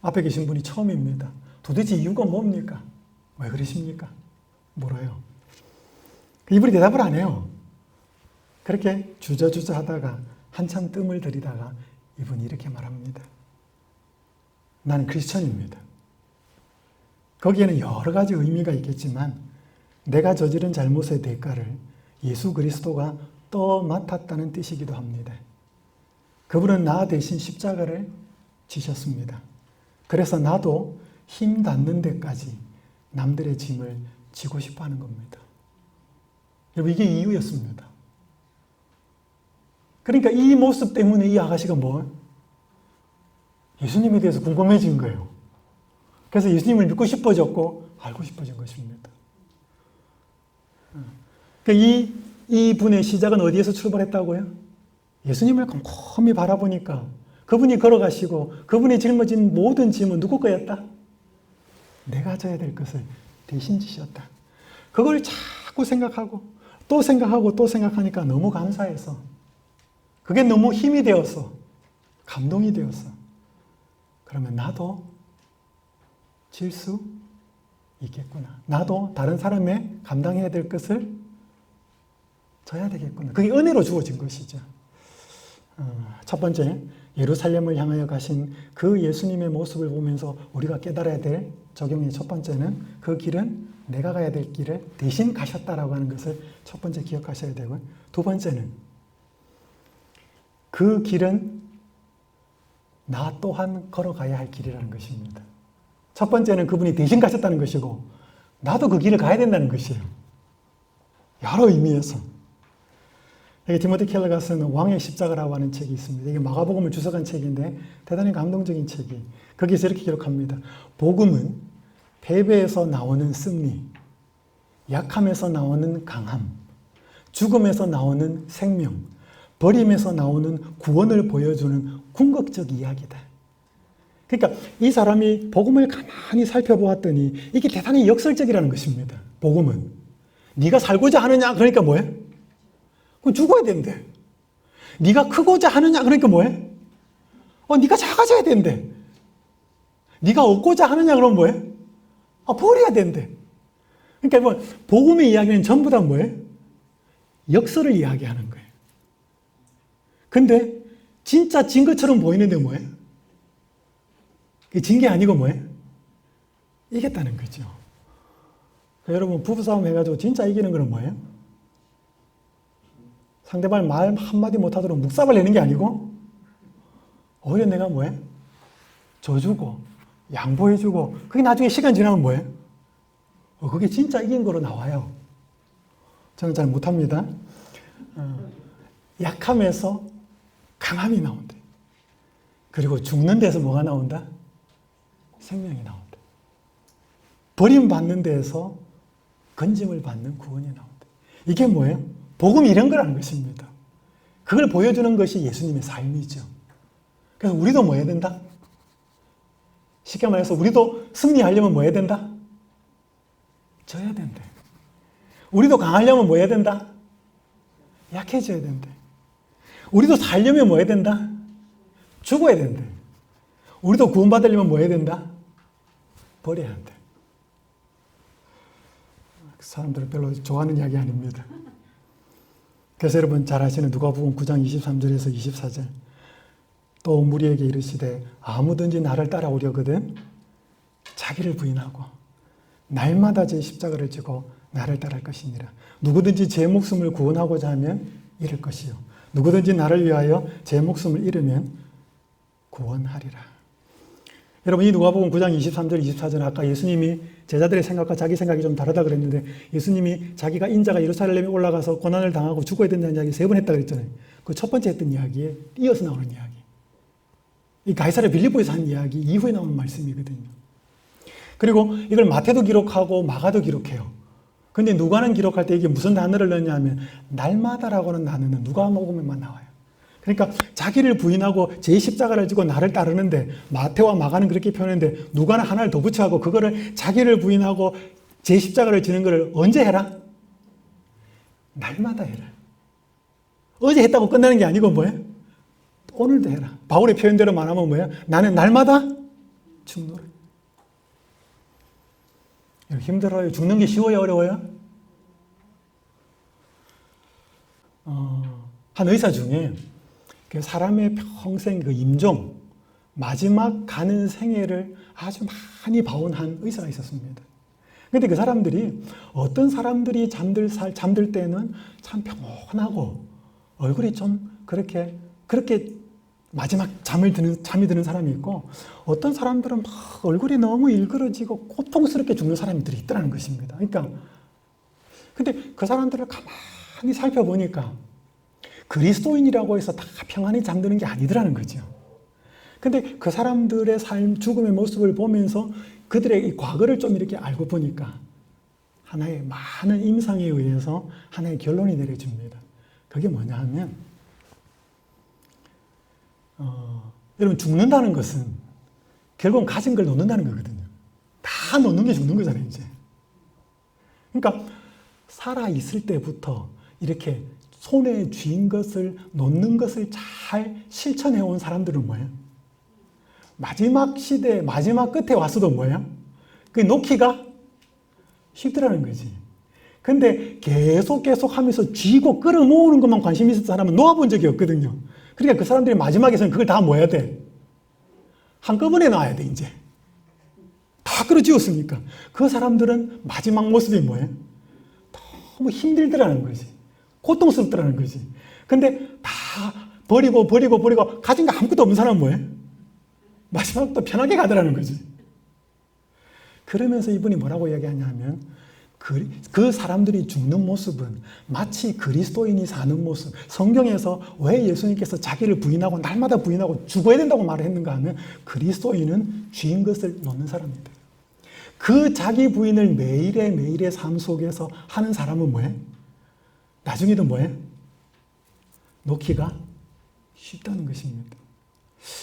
앞에 계신 분이 처음입니다. 도대체 이유가 뭡니까? 왜 그러십니까? 물어요. 이분이 대답을 안 해요. 그렇게 주저주저 하다가 한참 뜸을 들이다가 이분이 이렇게 말합니다. 나는 크리스천입니다. 거기에는 여러 가지 의미가 있겠지만 내가 저지른 잘못의 대가를 예수 그리스도가 떠맡았다는 뜻이기도 합니다. 그분은 나 대신 십자가를 지셨습니다. 그래서 나도 힘 닿는 데까지 남들의 짐을 지고 싶어 하는 겁니다. 여러분, 이게 이유였습니다. 그러니까 이 모습 때문에 이 아가씨가 예수님에 대해서 궁금해진 거예요. 그래서 예수님을 믿고 싶어졌고 알고 싶어진 것입니다. 그러니까 이 분의 시작은 어디에서 출발했다고요? 예수님을 곰곰이 바라보니까 그분이 걸어가시고 그분이 짊어진 모든 짐은 누구 거였다? 내가 져야 될 것을 대신 지셨다. 그걸 자꾸 생각하고 또 생각하고 또 생각하니까 너무 감사해서 그게 너무 힘이 되어서 감동이 되어서 그러면 나도 질 수 있겠구나. 나도 다른 사람의 감당해야 될 것을 져야 되겠구나. 그게 은혜로 주어진 것이죠. 첫 번째, 예루살렘을 향하여 가신 그 예수님의 모습을 보면서 우리가 깨달아야 될 적용의 첫 번째는 그 길은 내가 가야 될 길을 대신 가셨다라고 하는 것을 첫 번째 기억하셔야 되고요. 두 번째는 그 길은 나 또한 걸어가야 할 길이라는 것입니다. 첫 번째는 그분이 대신 가셨다는 것이고 나도 그 길을 가야 된다는 것이에요. 여러 의미에서. 여기 디모티 켈러가 쓴 왕의 십자가라고 하는 책이 있습니다. 이게 마가복음을 주석한 책인데 대단히 감동적인 책이. 거기서 이렇게 기록합니다. 복음은 패배에서 나오는 승리, 약함에서 나오는 강함, 죽음에서 나오는 생명, 버림에서 나오는 구원을 보여주는 궁극적 이야기다. 그러니까 이 사람이 복음을 가만히 살펴보았더니 이게 대단히 역설적이라는 것입니다. 복음은. 네가 살고자 하느냐? 그러니까 뭐예요? 그럼 죽어야 된대. 네가 크고자 하느냐? 그러니까 뭐예요? 네가 작아져야 된대. 네가 얻고자 하느냐? 그러면 뭐예요? 버려야 된대. 그러니까 복음의 이야기는 전부 다 뭐예요? 역설을 이야기하는 거예요. 근데 진짜 진 것처럼 보이는데 뭐예요? 진 게 아니고 뭐예요? 이겼다는 거죠. 여러분, 부부싸움 해가지고 진짜 이기는 건 뭐예요? 상대방 말 한마디 못하도록 묵sab을 내는 게 아니고 오히려 내가 뭐예요? 줘주고 양보해주고 그게 나중에 시간 지나면 뭐예요? 그게 진짜 이긴 거로 나와요. 저는 잘 못합니다. 약함에서 강함이 나온다. 그리고 죽는 데서 뭐가 나온다? 생명이 나온다. 버림받는 데에서 건짐을 받는 구원이 나온다. 이게 뭐예요? 복음이 이런 거라는 것입니다. 그걸 보여주는 것이 예수님의 삶이죠. 그래서 우리도 뭐 해야 된다? 쉽게 말해서 우리도 승리하려면 뭐 해야 된다? 져야 된다. 우리도 강하려면 뭐 해야 된다? 약해져야 된다. 우리도 살려면 뭐 해야 된다? 죽어야 된다. 우리도 구원받으려면 뭐 해야 된다? 버려야 한다. 사람들은 별로 좋아하는 이야기 아닙니다. 그래서 여러분 잘 아시는 누가복음 9장 23절에서 24절. 또 무리에게 이르시되 아무든지 나를 따라오려거든 자기를 부인하고 날마다 제 십자가를 지고 나를 따를 것이니라. 누구든지 제 목숨을 구원하고자 하면 잃을 것이요 누구든지 나를 위하여 제 목숨을 잃으면 구원하리라. 여러분, 이 누가복음 9장 23절 24절 아까 예수님이 제자들의 생각과 자기 생각이 좀 다르다 그랬는데 예수님이 자기가 인자가 예루살렘에 올라가서 고난을 당하고 죽어야 된다는 이야기 3번 했다 그랬잖아요. 그 첫 번째 했던 이야기에 이어서 나오는 이야기. 이 가이사랴 빌립보에서 한 이야기 이후에 나오는 말씀이거든요. 그리고 이걸 마태도 기록하고 마가도 기록해요. 근데 누가는 기록할 때 이게 무슨 단어를 넣냐 하면 날마다라고는 단어는 누가복음에만 나와요. 그러니까 자기를 부인하고 제 십자가를 지고 나를 따르는데 마태와 마가는 그렇게 표현했는데 누가는 하나를 더 붙여하고 그거를 자기를 부인하고 제 십자가를 지는 거를 언제 해라? 날마다 해라. 어제 했다고 끝나는 게 아니고 뭐예요? 오늘도 해라. 바울의 표현대로 말하면 뭐예요? 나는 날마다 죽노라. 힘들어요. 죽는 게 쉬워요? 어려워요? 한 의사 중에 그 사람의 평생 그 임종, 마지막 가는 생애를 아주 많이 봐온 한 의사가 있었습니다. 근데 그 사람들이 어떤 사람들이 잠들 때는 참 평온하고 얼굴이 좀 그렇게 마지막 잠이 드는 사람이 있고 어떤 사람들은 막 얼굴이 너무 일그러지고 고통스럽게 죽는 사람들이 있더라는 것입니다. 그러니까 근데 그 사람들을 가만히 살펴보니까 그리스도인이라고 해서 다 평안히 잠드는 게 아니더라는 거죠. 근데 그 사람들의 삶, 죽음의 모습을 보면서 그들의 이 과거를 좀 이렇게 알고 보니까 하나의 많은 임상에 의해서 하나의 결론이 내려집니다. 그게 뭐냐 하면 여러분 죽는다는 것은 결국은 가진 걸 놓는다는 거거든요. 다 놓는 게 죽는 거잖아요, 이제. 그러니까 살아있을 때부터 이렇게 손에 쥔 것을 놓는 것을 잘 실천해온 사람들은 뭐예요? 마지막 시대, 마지막 끝에 와서도 뭐예요? 그 놓기가 쉽더라는 거지. 근데 계속 하면서 쥐고 끌어모으는 것만 관심 있었던 사람은 놓아본 적이 없거든요. 그러니까 그 사람들이 마지막에서는 그걸 다 모아야 돼. 한꺼번에 놔야 돼, 이제. 다 끌어쥐었으니까. 그 사람들은 마지막 모습이 뭐예요? 너무 힘들더라는 거지. 고통스럽더라는 거지. 근데 다 버리고 가진 거 아무것도 없는 사람은 뭐예요? 마지막 또 편하게 가더라는 거지. 그러면서 이분이 뭐라고 이야기하냐면 그 사람들이 죽는 모습은 마치 그리스도인이 사는 모습. 성경에서 왜 예수님께서 자기를 부인하고 날마다 부인하고 죽어야 된다고 말을 했는가 하면 그리스도인은 쥐인 것을 놓는 사람입니다. 그 자기 부인을 매일의 삶 속에서 하는 사람은 뭐예요? 나중에도 뭐예요? 놓기가 쉽다는 것입니다.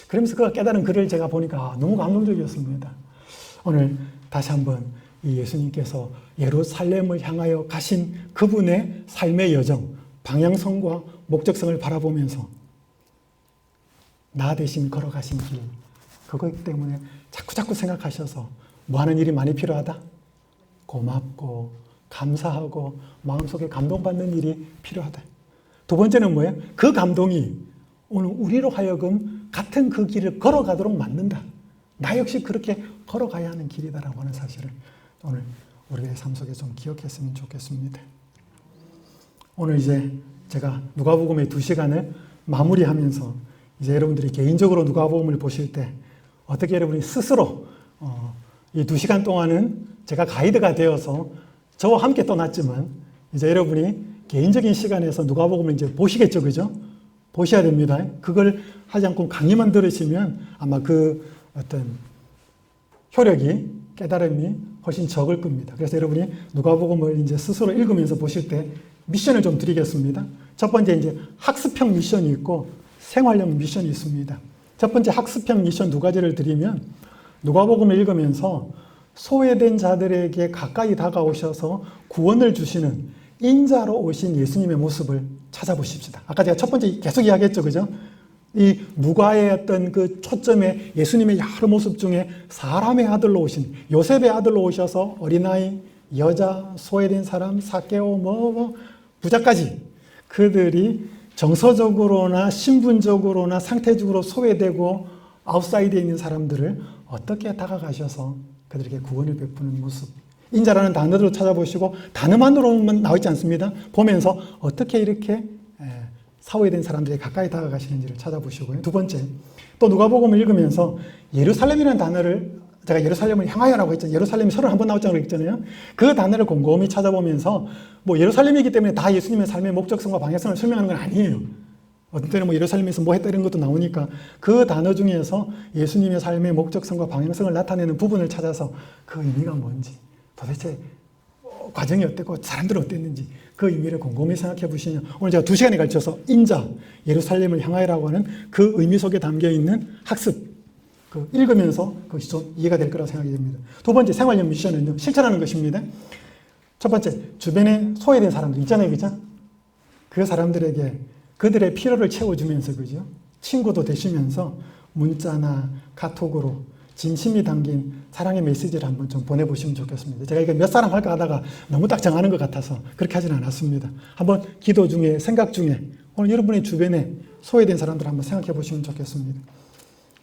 그러면서 그가 깨달은 글을 제가 보니까 너무 감동적이었습니다. 오늘 다시 한번 이 예수님께서 예루살렘을 향하여 가신 그분의 삶의 여정, 방향성과 목적성을 바라보면서 나 대신 걸어가신 길, 그것 때문에 자꾸 생각하셔서 뭐 하는 일이 많이 필요하다? 고맙고 감사하고 마음속에 감동받는 일이 필요하다. 두 번째는 뭐예요? 그 감동이 오늘 우리로 하여금 같은 그 길을 걸어가도록 만든다. 나 역시 그렇게 걸어가야 하는 길이다라고 하는 사실을 오늘 우리의 삶 속에 좀 기억했으면 좋겠습니다. 오늘 이제 제가 누가복음의 2시간을 마무리하면서 이제 여러분들이 개인적으로 누가복음을 보실 때 어떻게 여러분이 스스로 이 2시간 동안은 제가 가이드가 되어서 저와 함께 떠났지만 이제 여러분이 개인적인 시간에서 누가복음을 이제 보시겠죠, 그죠? 보셔야 됩니다. 그걸 하지 않고 강의만 들으시면 아마 그 어떤 효력이, 깨달음이 훨씬 적을 겁니다. 그래서 여러분이 누가복음을 이제 스스로 읽으면서 보실 때 미션을 좀 드리겠습니다. 첫 번째 이제 학습형 미션이 있고 생활형 미션이 있습니다. 첫 번째 학습형 미션 2가지를 드리면 누가복음을 읽으면서 소외된 자들에게 가까이 다가오셔서 구원을 주시는 인자로 오신 예수님의 모습을 찾아보십시다. 아까 제가 첫 번째 계속 이야기했죠, 그죠? 이 누가의 어떤 그 초점에 예수님의 여러 모습 중에 사람의 아들로 오신, 요셉의 아들로 오셔서 어린아이, 여자, 소외된 사람, 삭개오, 부자까지 그들이 정서적으로나 신분적으로나 상태적으로 소외되고 아웃사이드에 있는 사람들을 어떻게 다가가셔서 그들에게 구원을 베푸는 모습. 인자라는 단어들을 찾아보시고 단어만으로는 나오지 않습니다. 보면서 어떻게 이렇게 사회된 사람들이 가까이 다가가시는지를 찾아보시고요. 두 번째, 또 누가복음을 읽으면서 예루살렘이라는 단어를 제가 예루살렘을 향하여라고 했잖아요. 예루살렘이 31번 나왔다고 했잖아요. 그 단어를 곰곰이 찾아보면서 뭐 예루살렘이기 때문에 다 예수님의 삶의 목적성과 방향성을 설명하는 건 아니에요. 어떤 때는 뭐 예루살렘에서 뭐 했다 이런 것도 나오니까 그 단어 중에서 예수님의 삶의 목적성과 방향성을 나타내는 부분을 찾아서 그 의미가 뭔지, 도대체 과정이 어땠고 사람들은 어땠는지 그 의미를 곰곰이 생각해 보시면 오늘 제가 2시간에 걸쳐서 인자, 예루살렘을 향하여라고 하는 그 의미 속에 담겨있는 학습, 그 읽으면서 그것이 좀 이해가 될 거라고 생각이 됩니다. 두 번째 생활형 미션은요, 실천하는 것입니다. 첫 번째, 주변에 소외된 사람들 있잖아요, 그죠? 그 사람들에게 그들의 필요를 채워주면서, 그죠? 친구도 되시면서 문자나 카톡으로 진심이 담긴 사랑의 메시지를 한번 좀 보내보시면 좋겠습니다. 제가 이거 몇 사람 할까 하다가 너무 딱 정하는 것 같아서 그렇게 하지는 않았습니다. 한번 기도 중에, 생각 중에 오늘 여러분의 주변에 소외된 사람들 한번 생각해 보시면 좋겠습니다.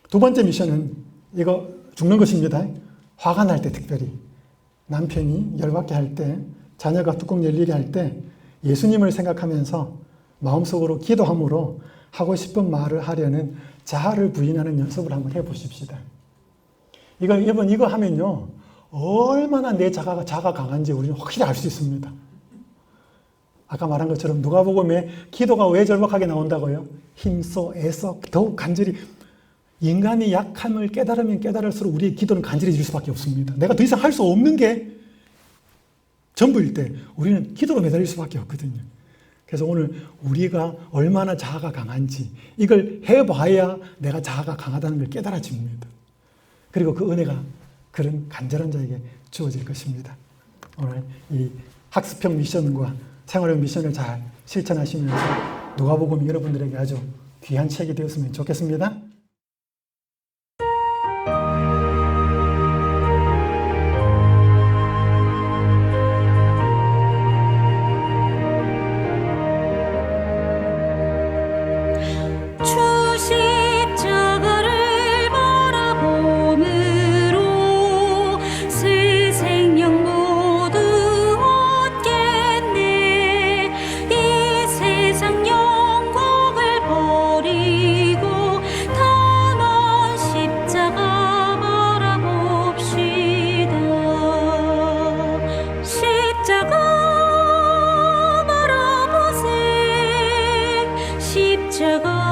두 번째 미션은 이거 죽는 것입니다. 화가 날 때, 특별히 남편이 열받게 할 때, 자녀가 뚜껑 열리게 할 때 예수님을 생각하면서 마음속으로 기도함으로 하고 싶은 말을 하려는 자아를 부인하는 연습을 한번 해보십시다. 여러분, 이거 하면요, 얼마나 내 자아가 강한지 우리는 확실히 알 수 있습니다. 아까 말한 것처럼 누가복음에 기도가 왜 절박하게 나온다고요? 힘써, 애써, 더욱 간절히. 인간이 약함을 깨달으면 깨달을수록 우리의 기도는 간절해질 수밖에 없습니다. 내가 더 이상 할 수 없는 게 전부일 때 우리는 기도로 매달릴 수밖에 없거든요. 그래서 오늘 우리가 얼마나 자아가 강한지 이걸 해봐야 내가 자아가 강하다는 걸 깨달아집니다. 그리고 그 은혜가 그런 간절한 자에게 주어질 것입니다. 오늘 이 학습형 미션과 생활형 미션을 잘 실천하시면서 누가복음이 여러분들에게 아주 귀한 책이 되었으면 좋겠습니다. 주 십자가를 바라봄으로 새 생명 모두 얻겠네. 이 세상 영광을 버리고 단원 십자가 바라봅시다. 십자가 바라보세. 십자가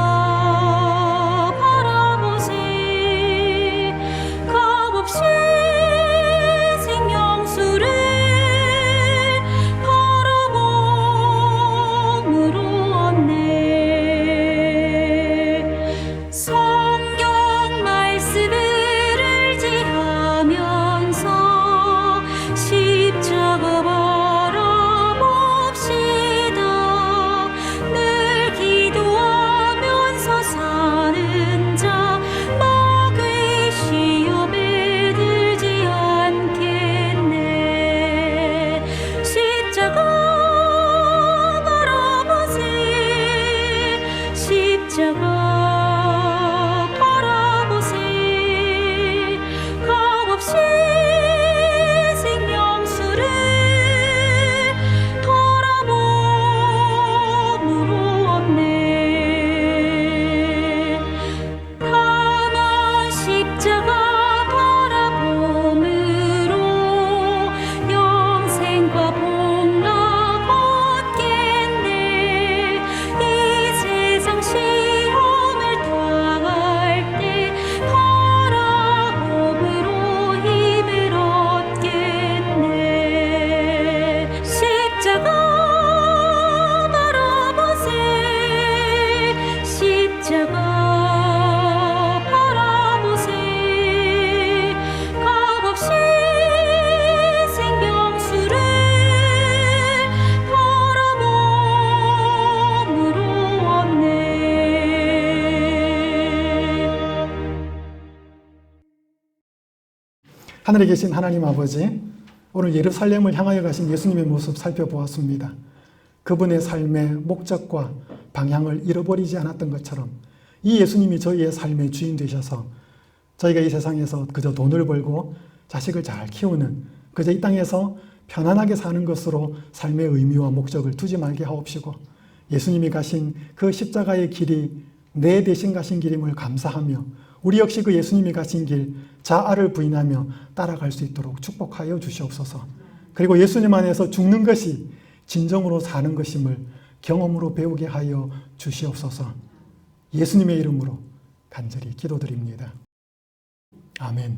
하늘에 계신 하나님 아버지, 오늘 예루살렘을 향하여 가신 예수님의 모습 살펴보았습니다. 그분의 삶의 목적과 방향을 잃어버리지 않았던 것처럼 이 예수님이 저희의 삶의 주인 되셔서 저희가 이 세상에서 그저 돈을 벌고 자식을 잘 키우는, 그저 이 땅에서 편안하게 사는 것으로 삶의 의미와 목적을 두지 말게 하옵시고, 예수님이 가신 그 십자가의 길이 내 대신 가신 길임을 감사하며 우리 역시 그 예수님이 가신 길 자아를 부인하며 따라갈 수 있도록 축복하여 주시옵소서. 그리고 예수님 안에서 죽는 것이 진정으로 사는 것임을 경험으로 배우게 하여 주시옵소서. 예수님의 이름으로 간절히 기도드립니다. 아멘.